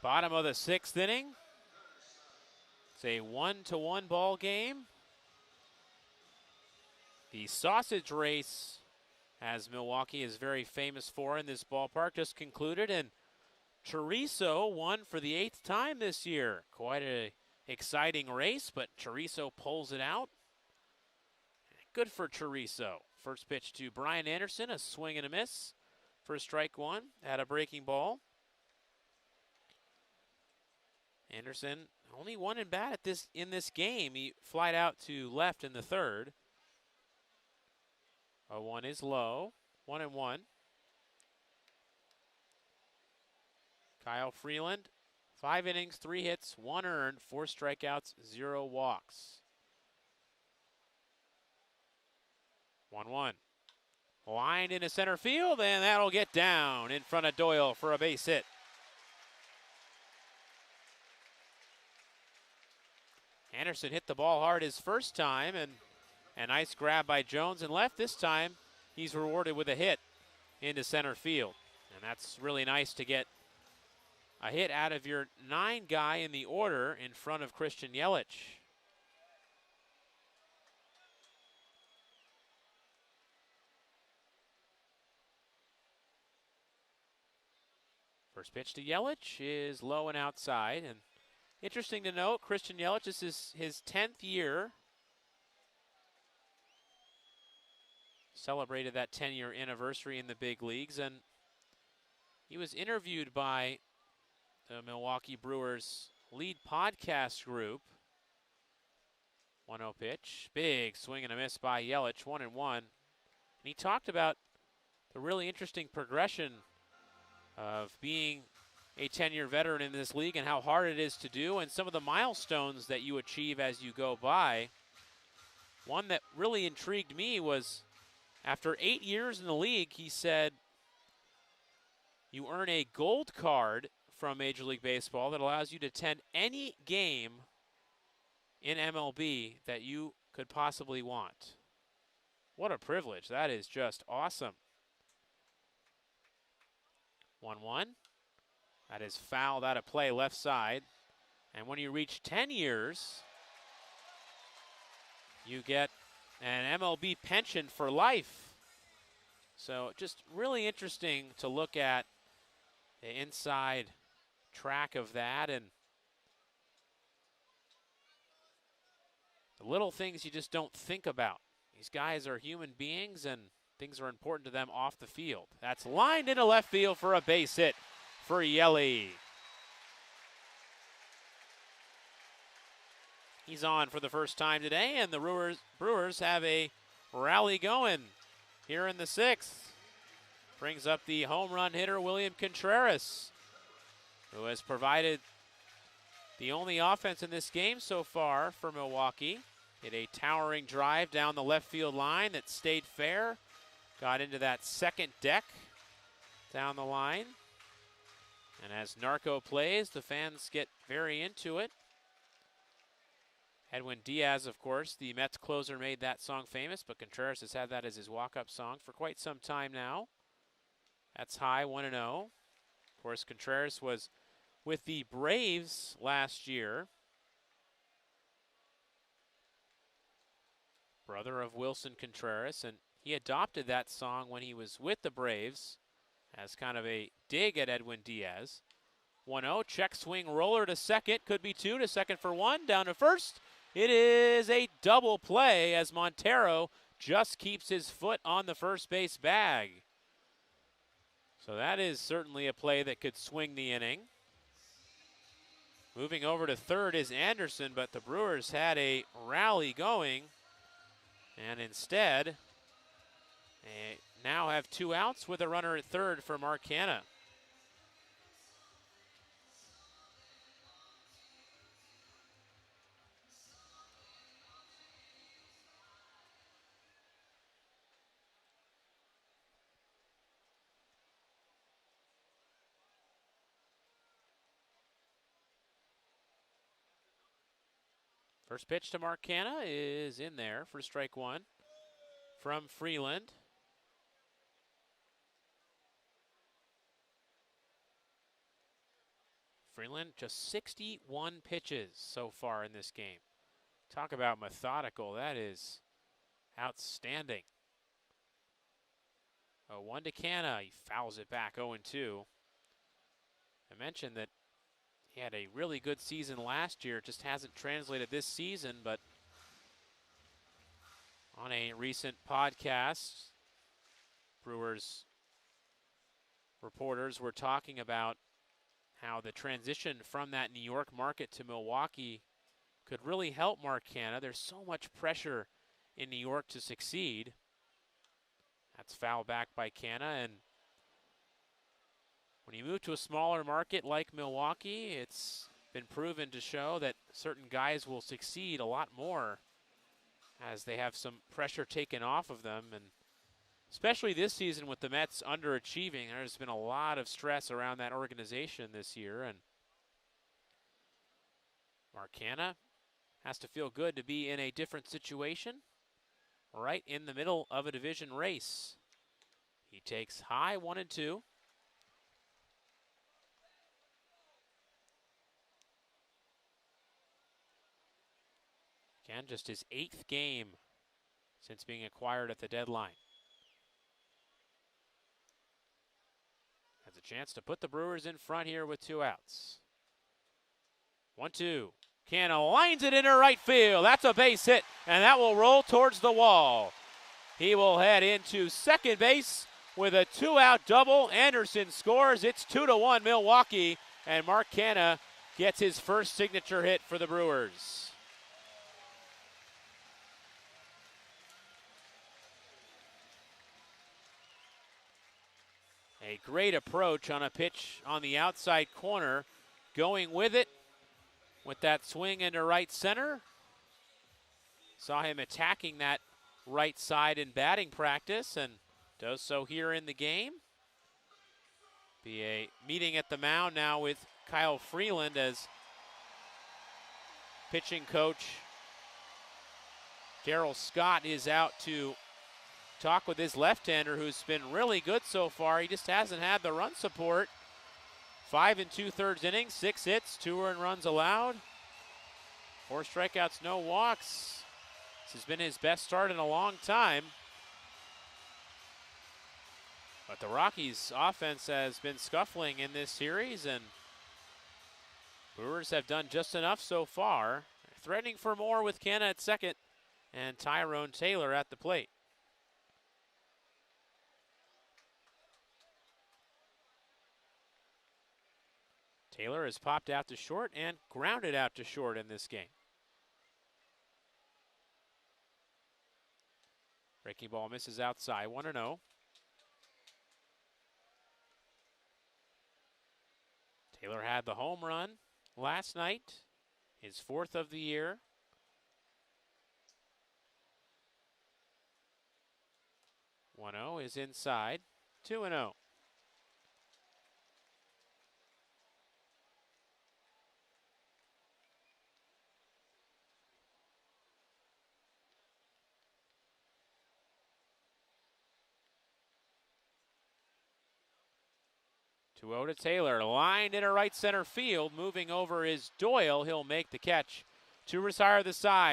Bottom of the 6th inning. It's a 1-1 ball game. The sausage race, as Milwaukee is very famous for in this ballpark, just concluded, and Chorizo won for the 8th time this year. Quite an exciting race, but Chorizo pulls it out. Good for Chorizo. First pitch to Brian Anderson, a swing and a miss for strike one at a breaking ball. Anderson only one in bat in this game. He flied out to left in the 3rd. 0-1 is low. 1-1. Kyle Freeland, 5 innings, 3 hits, 1 earned, 4 strikeouts, 0 walks. 1-1. Lined into center field, and that'll get down in front of Doyle for a base hit. Anderson hit the ball hard his first time, and a nice grab by Jones and left. This time, he's rewarded with a hit into center field. And that's really nice to get a hit out of your 9 guy in the order in front of Christian Yelich. First pitch to Yelich is low and outside. And interesting to note, Christian Yelich, this is his 10th year. Celebrated that 10-year anniversary in the big leagues, and he was interviewed by the Milwaukee Brewers lead podcast group. 1-0 pitch, big swing and a miss by Yelich, 1-1. And he talked about the really interesting progression of being a 10-year veteran in this league and how hard it is to do, and some of the milestones that you achieve as you go by. One that really intrigued me was after 8 years in the league, he said, you earn a gold card from Major League Baseball that allows you to attend any game in MLB that you could possibly want. What a privilege. That is just awesome. 1-1. That is fouled out of play left side. And when you reach 10 years, you get an MLB pension for life. So just really interesting to look at the inside track of that, and the little things you just don't think about. These guys are human beings, and things are important to them off the field. That's lined into left field for a base hit for Yelly. He's on for the first time today, and the Brewers have a rally going here in the 6th. Brings up the home run hitter, William Contreras, who has provided the only offense in this game so far for Milwaukee. Hit a towering drive down the left field line that stayed fair. Got into that second deck down the line. And as Narco plays, the fans get very into it. Edwin Diaz, of course, the Mets closer, made that song famous, but Contreras has had that as his walk-up song for quite some time now. That's high, 1-0. Of course, Contreras was with the Braves last year. Brother of Wilson Contreras, and he adopted that song when he was with the Braves as kind of a dig at Edwin Diaz. 1-0, check swing roller to second, could be 2 to second for 1, down to first. It is a double play as Montero just keeps his foot on the first base bag. So that is certainly a play that could swing the inning. Moving over to third is Anderson, but the Brewers had a rally going, and instead they now have 2 outs with a runner at third for Mark Hanna. First pitch to Mark Hanna is in there for strike 1 from Freeland. Freeland, just 61 pitches so far in this game. Talk about methodical. That is outstanding. 0-1 to Canna. He fouls it back 0-2. I mentioned that he had a really good season last year. It just hasn't translated this season, but on a recent podcast, Brewers reporters were talking about how the transition from that New York market to Milwaukee could really help Mark Canna. There's so much pressure in New York to succeed. That's fouled back by Canna, and when you move to a smaller market like Milwaukee, it's been proven to show that certain guys will succeed a lot more as they have some pressure taken off of them. And especially this season with the Mets underachieving, there's been a lot of stress around that organization this year. And Mark Canna has to feel good to be in a different situation, right in the middle of a division race. He takes high 1-2. Again, just his 8th game since being acquired at the deadline. Has a chance to put the Brewers in front here with 2 outs. 1-2. Canna lines it into right field. That's a base hit, and that will roll towards the wall. He will head into second base with a 2-out double. Anderson scores. It's 2-1 Milwaukee, and Mark Canna gets his first signature hit for the Brewers. A great approach on a pitch on the outside corner, going with it with that swing into right center. Saw him attacking that right side in batting practice and does so here in the game. Be a meeting at the mound now with Kyle Freeland as pitching coach Darryl Scott is out to talk with his left-hander, who's been really good so far. He just hasn't had the run support. 5 2/3 innings, 6 hits, 2 earned runs allowed, 4 strikeouts, no walks. This has been his best start in a long time. But the Rockies' offense has been scuffling in this series, and Brewers have done just enough so far. Threatening for more with Canna at second and Tyrone Taylor at the plate. Taylor has popped out to short and grounded out to short in this game. Breaking ball misses outside, 1-0. Taylor had the home run last night, his 4th of the year. 1-0 is inside, 2-0. To Taylor, lined into right center field, moving over is Doyle. He'll make the catch to retire the side.